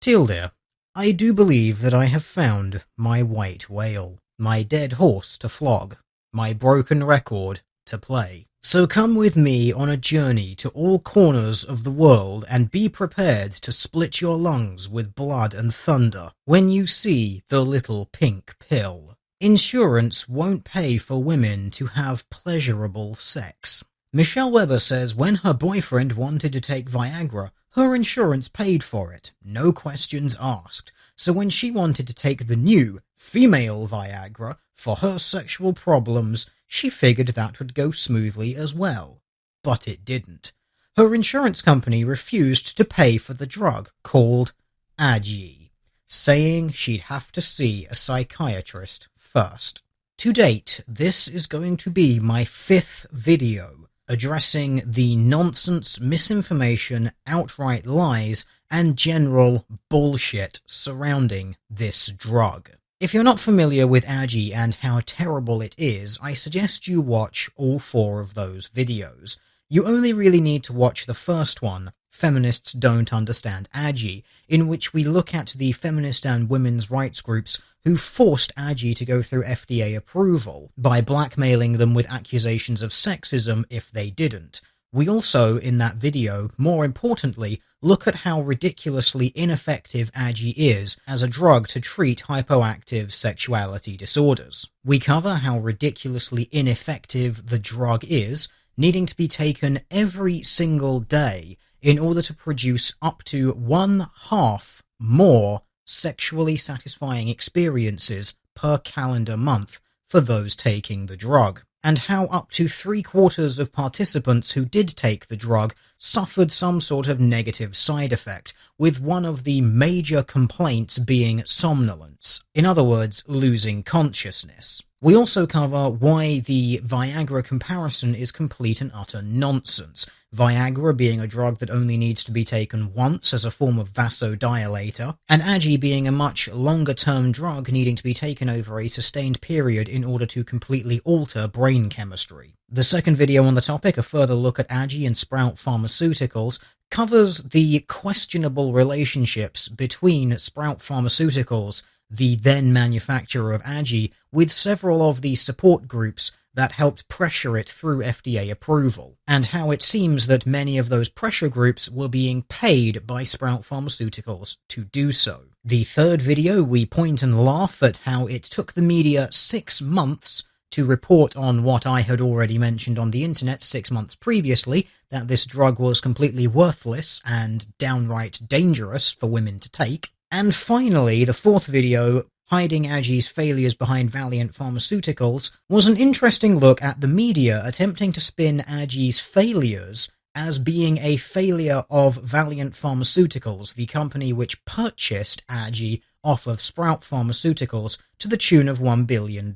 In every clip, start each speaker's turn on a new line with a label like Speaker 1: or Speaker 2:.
Speaker 1: Teal dear, I do believe that I have found my white whale, my dead horse to flog, my broken record to play. So come with me on a journey to all corners of the world and be prepared to split your lungs with blood and thunder when you see the little pink pill. Insurance won't pay for women to have pleasurable sex. Michelle Weber says when her boyfriend wanted to take Viagra, her insurance paid for it, no questions asked. So when she wanted to take the new female Viagra for her sexual problems, she figured that would go smoothly as well. But it didn't. Her insurance company refused to pay for the drug called Addyi, saying she'd have to see a psychiatrist first. To date, this is going to be my 5th video addressing the nonsense, misinformation, outright lies, and general bullshit surrounding this drug. If you're not familiar with Addyi and how terrible it is, I suggest you watch all 4 of those videos. You only really need to watch the first one, Feminists Don't Understand Addyi, in which we look at the feminist and women's rights groups who forced Addyi to go through FDA approval by blackmailing them with accusations of sexism if they didn't. We also, in that video, more importantly, look at how ridiculously ineffective Addyi is as a drug to treat hypoactive sexuality disorders. We cover how ridiculously ineffective the drug is, needing to be taken every single day in order to produce up to 1/2 more sexually satisfying experiences per calendar month for those taking the drug, and how up to 3/4 of participants who did take the drug suffered some sort of negative side effect, with one of the major complaints being somnolence, in other words, losing consciousness. We also cover why the Viagra comparison is complete and utter nonsense, Viagra being a drug that only needs to be taken once as a form of vasodilator, and Addyi being a much longer-term drug needing to be taken over a sustained period in order to completely alter brain chemistry. The second video on the topic, a further look at Addyi and Sprout Pharmaceuticals, covers the questionable relationships between Sprout Pharmaceuticals, the then manufacturer of Addyi, with several of the support groups that helped pressure it through FDA approval, and how it seems that many of those pressure groups were being paid by Sprout Pharmaceuticals to do so. The third video, we point and laugh at how it took the media 6 months to report on what I had already mentioned on the internet 6 months previously, that this drug was completely worthless and downright dangerous for women to take. And finally, the fourth video, hiding Addyi's failures behind Valiant Pharmaceuticals, was an interesting look at the media attempting to spin Addyi's failures as being a failure of Valiant Pharmaceuticals, the company which purchased Addyi off of Sprout Pharmaceuticals to the tune of $1 billion,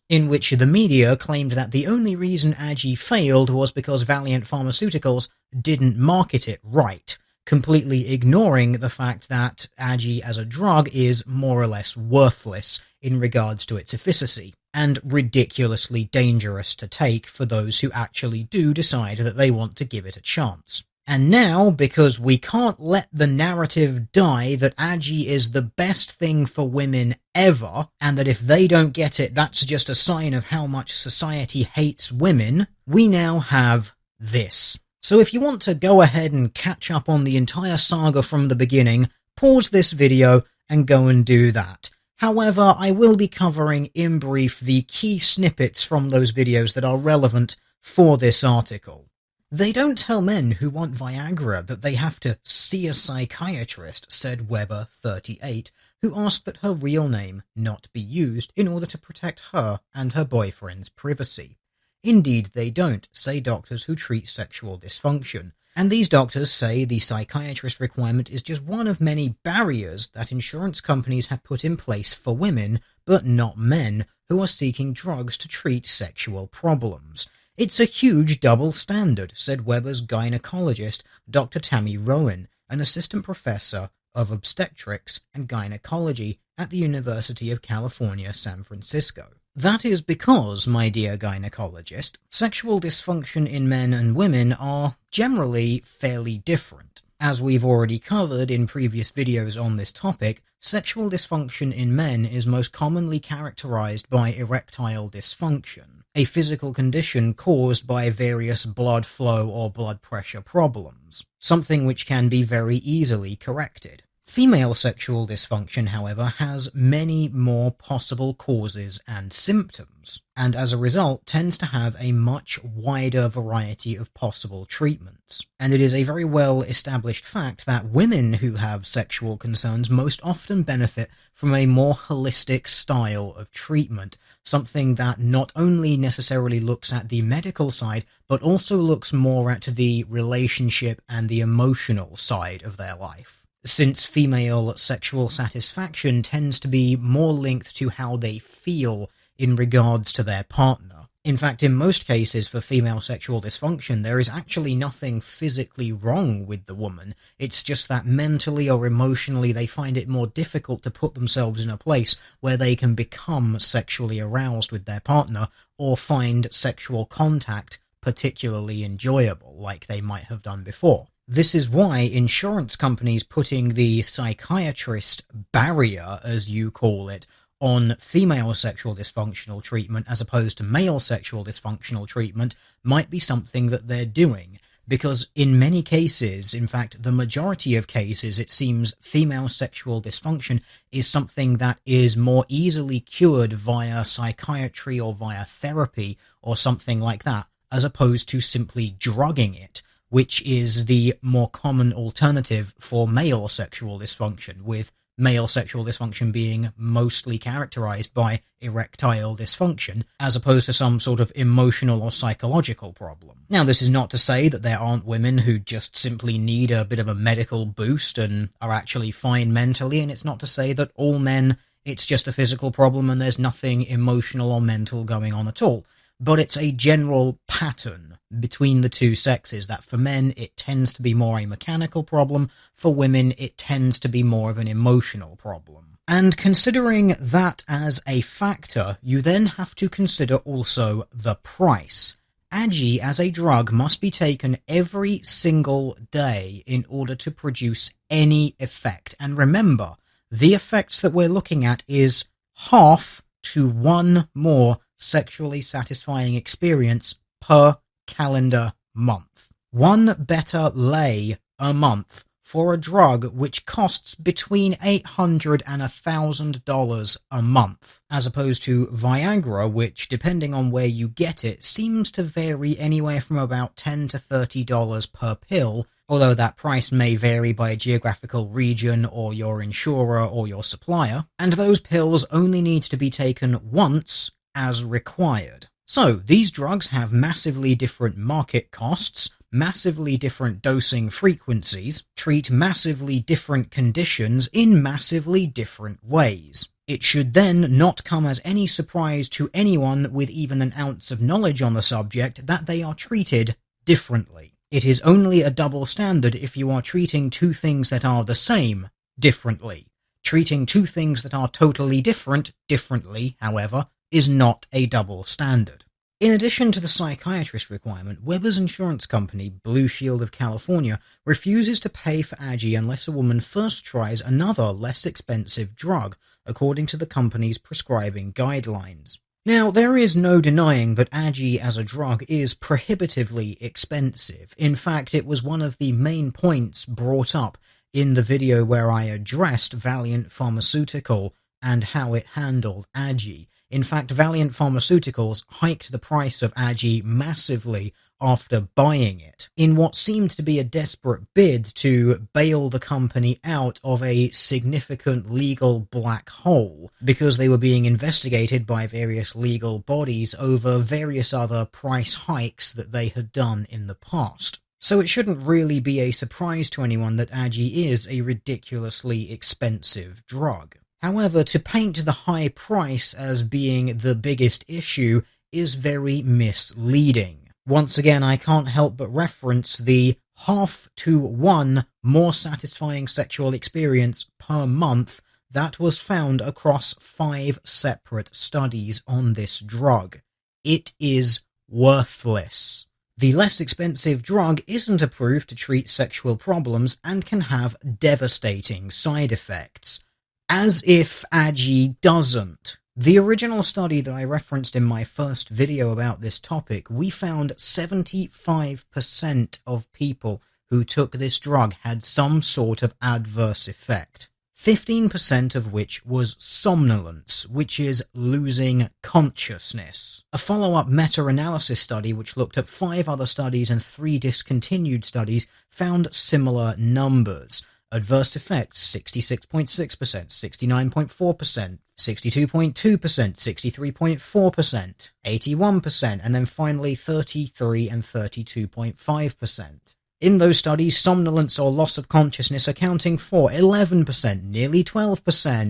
Speaker 1: in which the media claimed that the only reason Addyi failed was because Valiant Pharmaceuticals didn't market it right, completely ignoring the fact that Addyi as a drug is more or less worthless in regards to its efficacy, and ridiculously dangerous to take for those who actually do decide that they want to give it a chance. And now, because we can't let the narrative die that Addyi is the best thing for women ever, and that if they don't get it, that's just a sign of how much society hates women, we now have this. So if you want to go ahead and catch up on the entire saga from the beginning, pause this video and go and do that. However, I will be covering in brief the key snippets from those videos that are relevant for this article. They don't tell men who want Viagra that they have to see a psychiatrist, said Weber, 38, who asked that her real name not be used in order to protect her and her boyfriend's privacy. Indeed they don't, say doctors who treat sexual dysfunction, and these doctors say the psychiatrist requirement is just one of many barriers that insurance companies have put in place for women, but not men, who are seeking drugs to treat sexual problems. It's a huge double standard, said Weber's gynecologist, Dr. Tammy Rowan, an assistant professor of obstetrics and gynecology at the University of California, San Francisco. That is because, my dear gynecologist, sexual dysfunction in men and women are generally fairly different. As we've already covered in previous videos on this topic, sexual dysfunction in men is most commonly characterized by erectile dysfunction, a physical condition caused by various blood flow or blood pressure problems, something which can be very easily corrected. Female sexual dysfunction, however, has many more possible causes and symptoms, and as a result tends to have a much wider variety of possible treatments. And it is a very well established fact that women who have sexual concerns most often benefit from a more holistic style of treatment, something that not only necessarily looks at the medical side, but also looks more at the relationship and the emotional side of their life. Since female sexual satisfaction tends to be more linked to how they feel in regards to their partner. In fact, in most cases for female sexual dysfunction, there is actually nothing physically wrong with the woman. It's just that mentally or emotionally they find it more difficult to put themselves in a place where they can become sexually aroused with their partner or find sexual contact particularly enjoyable, like they might have done before. This is why insurance companies putting the psychiatrist barrier, as you call it, on female sexual dysfunctional treatment as opposed to male sexual dysfunctional treatment might be something that they're doing. Because in many cases, in fact, the majority of cases, it seems female sexual dysfunction is something that is more easily cured via psychiatry or via therapy or something like that, as opposed to simply drugging it, which is the more common alternative for male sexual dysfunction, with male sexual dysfunction being mostly characterized by erectile dysfunction, as opposed to some sort of emotional or psychological problem. Now, this is not to say that there aren't women who just simply need a bit of a medical boost and are actually fine mentally, and it's not to say that all men, it's just a physical problem and there's nothing emotional or mental going on at all. But it's a general pattern between the two sexes that for men it tends to be more a mechanical problem, for women it tends to be more of an emotional problem. And considering that as a factor, you then have to consider also the price. Addyi as a drug must be taken every single day in order to produce any effect. And remember, the effects that we're looking at is half to one more sexually satisfying experience per calendar month. One better lay a month for a drug which costs between $800 and $1,000 a month, as opposed to Viagra, which, depending on where you get it, seems to vary anywhere from about $10 to $30 per pill, although that price may vary by geographical region or your insurer or your supplier, and those pills only need to be taken once as required. So, these drugs have massively different market costs, massively different dosing frequencies, treat massively different conditions in massively different ways. It should then not come as any surprise to anyone with even an ounce of knowledge on the subject that they are treated differently. It is only a double standard if you are treating two things that are the same differently. Treating two things that are totally different differently, however, is not a double standard. In addition to the psychiatrist requirement, Weber's insurance company, Blue Shield of California, refuses to pay for Addyi unless a woman first tries another, less expensive drug, according to the company's prescribing guidelines. Now, there is no denying that Addyi as a drug is prohibitively expensive. In fact, it was one of the main points brought up in the video where I addressed Valiant Pharmaceutical and how it handled Addyi. In fact, Valiant Pharmaceuticals hiked the price of Addyi massively after buying it, in what seemed to be a desperate bid to bail the company out of a significant legal black hole, because they were being investigated by various legal bodies over various other price hikes that they had done in the past. So it shouldn't really be a surprise to anyone that Addyi is a ridiculously expensive drug. However, to paint the high price as being the biggest issue is very misleading. Once again, I can't help but reference the half to one more satisfying sexual experience per month that was found across 5 separate studies on this drug. It is worthless. The less expensive drug isn't approved to treat sexual problems and can have devastating side effects. As if Addyi doesn't. The original study that I referenced in my first video about this topic, we found 75% of people who took this drug had some sort of adverse effect. 15% of which was somnolence, which is losing consciousness. A follow-up meta-analysis study which looked at 5 other studies and 3 discontinued studies found similar numbers. Adverse effects 66.6%, 69.4%, 62.2%, 63.4%, 81%, and then finally 33 and 32.5%. In those studies, somnolence or loss of consciousness accounting for 11%, nearly 12%,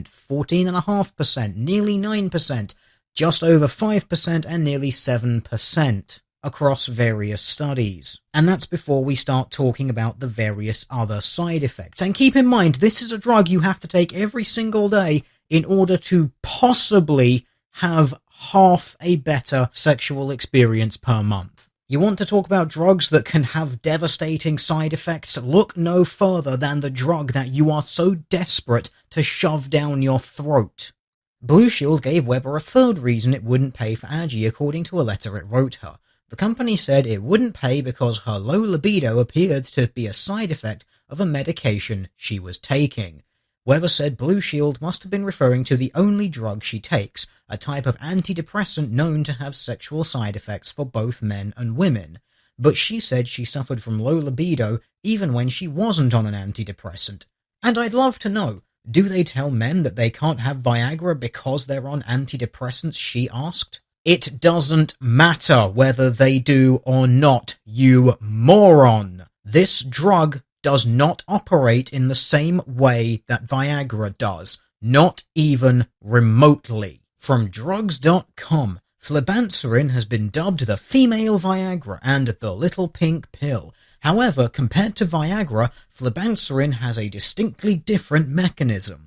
Speaker 1: 14.5%, nearly 9%, just over 5%, and nearly 7% across various studies. And that's before we start talking about the various other side effects. And keep in mind, this is a drug you have to take every single day in order to possibly have half a better sexual experience per month. You want to talk about drugs that can have devastating side effects? Look no further than the drug that you are so desperate to shove down your throat. Blue Shield gave Weber a third reason it wouldn't pay for Addyi according to a letter it wrote her. The company said it wouldn't pay because her low libido appeared to be a side effect of a medication she was taking. Weber said Blue Shield must have been referring to the only drug she takes, a type of antidepressant known to have sexual side effects for both men and women. But she said she suffered from low libido even when she wasn't on an antidepressant. And I'd love to know, do they tell men that they can't have Viagra because they're on antidepressants, she asked. It doesn't matter whether they do or not, you moron. This drug does not operate in the same way that Viagra does, not even remotely. From drugs.com, flibanserin has been dubbed the female Viagra and the little pink pill. However, compared to Viagra, flibanserin has a distinctly different mechanism.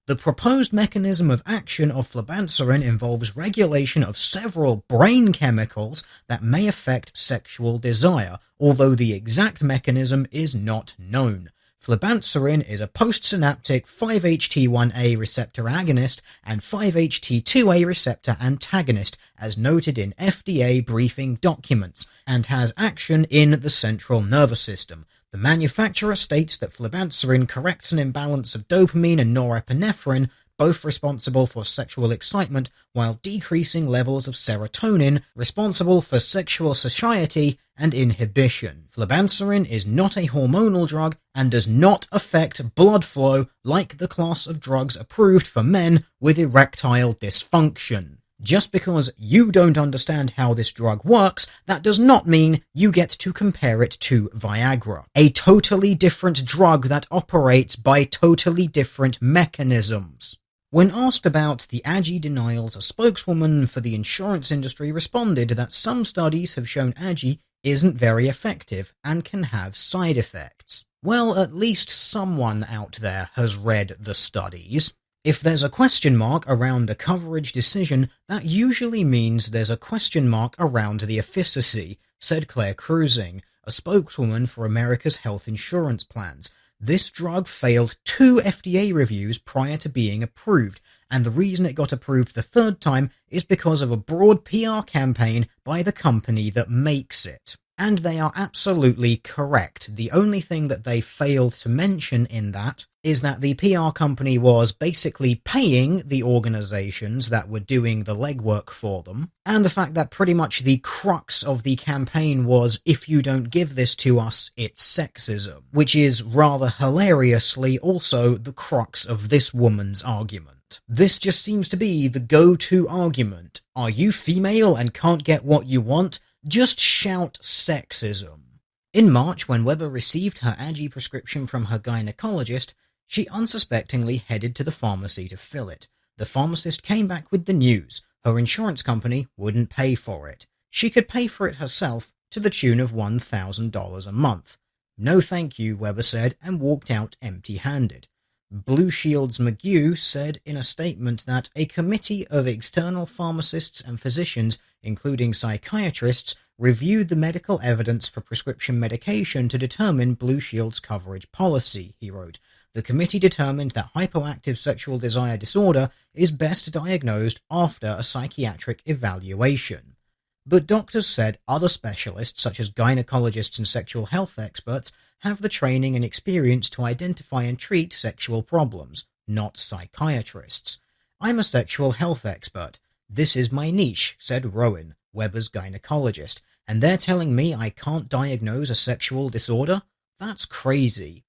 Speaker 1: The proposed mechanism of action of flibanserin involves regulation of several brain chemicals that may affect sexual desire, although the exact mechanism is not known. Flibanserin is a postsynaptic 5-HT1A receptor agonist and 5-HT2A receptor antagonist, as noted in FDA briefing documents, and has action in the central nervous system. The manufacturer states that flibanserin corrects an imbalance of dopamine and norepinephrine, both responsible for sexual excitement, while decreasing levels of serotonin, responsible for sexual satiety and inhibition. Flibanserin is not a hormonal drug and does not affect blood flow like the class of drugs approved for men with erectile dysfunction. Just because you don't understand how this drug works, that does not mean you get to compare it to Viagra, a totally different drug that operates by totally different mechanisms. When asked about the Addyi denials, a spokeswoman for the insurance industry responded that some studies have shown Addyi isn't very effective and can have side effects. Well, at least someone out there has read the studies. If there's a question mark around a coverage decision, that usually means there's a question mark around the efficacy, said Claire Cruising, a spokeswoman for America's health insurance plans. This drug failed 2 FDA reviews prior to being approved, and the reason it got approved the third time is because of a broad PR campaign by the company that makes it. And they are absolutely correct. The only thing that they failed to mention in that is that the PR company was basically paying the organizations that were doing the legwork for them, and the fact that pretty much the crux of the campaign was, if you don't give this to us, it's sexism, which is rather hilariously also the crux of this woman's argument. This just seems to be the go-to argument. Are you female and can't get what you want? Just shout sexism. In March, when Weber received her Addyi prescription from her gynecologist, she unsuspectingly headed to the pharmacy to fill it. The pharmacist came back with the news. Her insurance company wouldn't pay for it. She could pay for it herself to the tune of $1,000 a month. No thank you, Weber said, and walked out empty-handed. Blue Shield's McGew said in a statement that a committee of external pharmacists and physicians, including psychiatrists, reviewed the medical evidence for prescription medication to determine Blue Shield's coverage policy, he wrote. The committee determined that hypoactive sexual desire disorder is best diagnosed after a psychiatric evaluation. But doctors said other specialists, such as gynecologists and sexual health experts, have the training and experience to identify and treat sexual problems, not psychiatrists. I'm a sexual health expert. This is my niche, said Rowan, Weber's gynecologist, and they're telling me I can't diagnose a sexual disorder? That's crazy.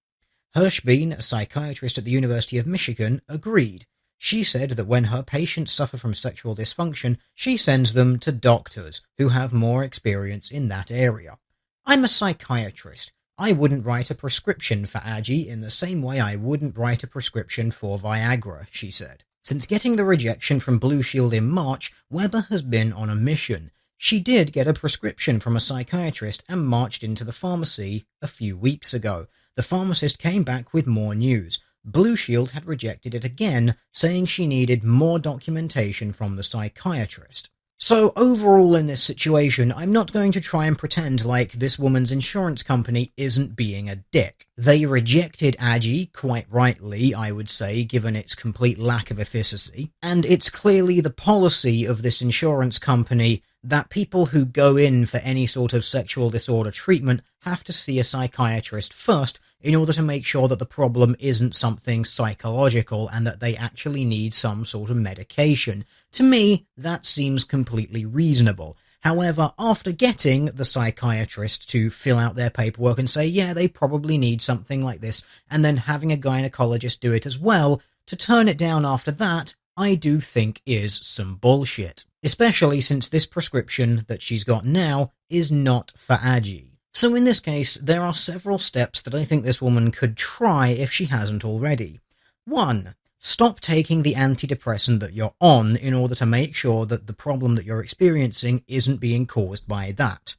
Speaker 1: Hirschbein, a psychiatrist at the University of Michigan, agreed. She said that when her patients suffer from sexual dysfunction, she sends them to doctors who have more experience in that area. I'm a psychiatrist. I wouldn't write a prescription for Addyi in the same way I wouldn't write a prescription for Viagra, she said. Since getting the rejection from Blue Shield in March, Weber has been on a mission. She did get a prescription from a psychiatrist and marched into the pharmacy a few weeks ago. The pharmacist came back with more news. Blue Shield had rejected it again, saying she needed more documentation from the psychiatrist. So overall in this situation, I'm not going to try and pretend like this woman's insurance company isn't being a dick. They rejected Addyi, quite rightly, I would say, given its complete lack of efficacy, and it's clearly the policy of this insurance company that people who go in for any sort of sexual disorder treatment have to see a psychiatrist first in order to make sure that the problem isn't something psychological and that they actually need some sort of medication. To me, that seems completely reasonable. However, after getting the psychiatrist to fill out their paperwork and say, yeah, they probably need something like this, and then having a gynecologist do it as well, to turn it down after that, I do think is some bullshit. Especially since this prescription that she's got now is not for Addyi. So in this case, there are several steps that I think this woman could try if she hasn't already. 1. Stop taking the antidepressant that you're on in order to make sure that the problem that you're experiencing isn't being caused by that.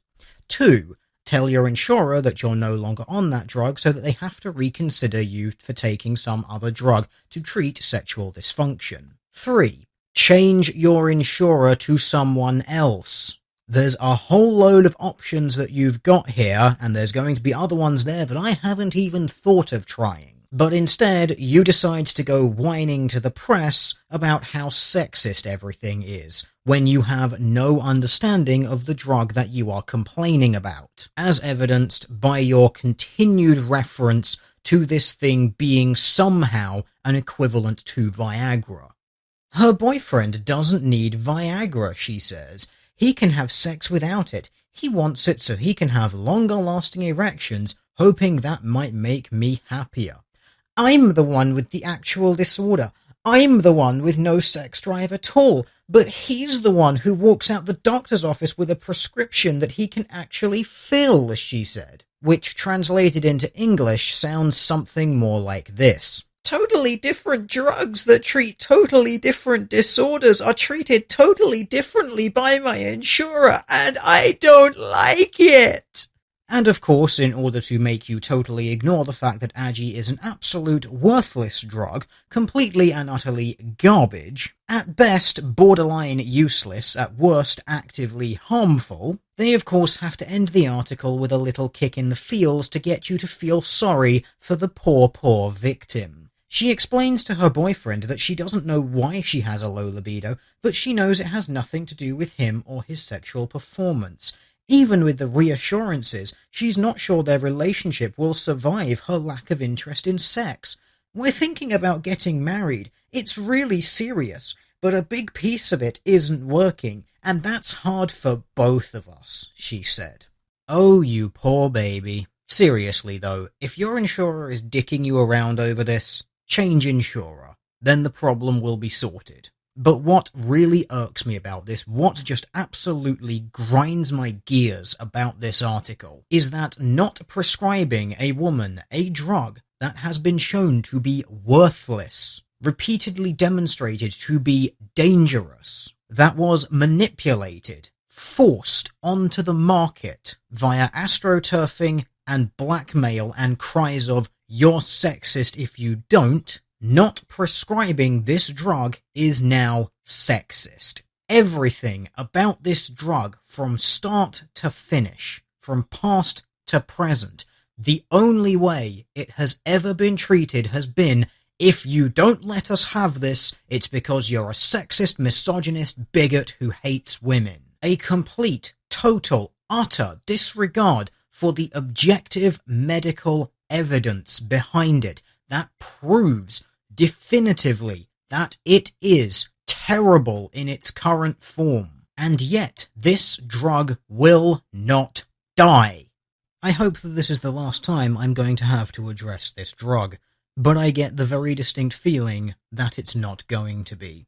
Speaker 1: 2. Tell your insurer that you're no longer on that drug so that they have to reconsider you for taking some other drug to treat sexual dysfunction. 3. Change your insurer to someone else. There's a whole load of options that you've got here, and there's going to be other ones there that I haven't even thought of trying. But instead, you decide to go whining to the press about how sexist everything is, when you have no understanding of the drug that you are complaining about, as evidenced by your continued reference to this thing being somehow an equivalent to Viagra. Her boyfriend doesn't need Viagra, she says. He can have sex without it. He wants it so he can have longer-lasting erections, hoping that might make me happier. I'm the one with the actual disorder. I'm the one with no sex drive at all. But he's the one who walks out the doctor's office with a prescription that he can actually fill, she said. Which, translated into English, sounds something more like this. Totally different drugs that treat totally different disorders are treated totally differently by my insurer, and I don't like it. And of course, in order to make you totally ignore the fact that Addyi is an absolute worthless drug, completely and utterly garbage, at best borderline useless, at worst actively harmful, they of course have to end the article with a little kick in the feels to get you to feel sorry for the poor victim. She explains to her boyfriend that she doesn't know why she has a low libido, but she knows it has nothing to do with him or his sexual performance. Even with the reassurances, she's not sure their relationship will survive her lack of interest in sex. We're thinking about getting married. It's really serious, but a big piece of it isn't working, and that's hard for both of us, she said. Oh, you poor baby. Seriously though, if your insurer is dicking you around over this, change insurer. Then the problem will be sorted. But what really irks me about this, what just absolutely grinds my gears about this article, is that not prescribing a woman a drug that has been shown to be worthless, repeatedly demonstrated to be dangerous, that was manipulated, forced onto the market via astroturfing and blackmail and cries of, "You're sexist if you don't," not prescribing this drug is now sexist. everything about this drug from start to finish, from past to present, the only way it has ever been treated has been, if you don't let us have this, it's because you're a sexist, misogynist bigot who hates women. A complete, total, utter disregard for the objective medical evidence behind it that proves definitively that it is terrible in its current form. And yet, this drug will not die. I hope that this is the last time I'm going to have to address this drug, but I get the very distinct feeling that it's not going to be.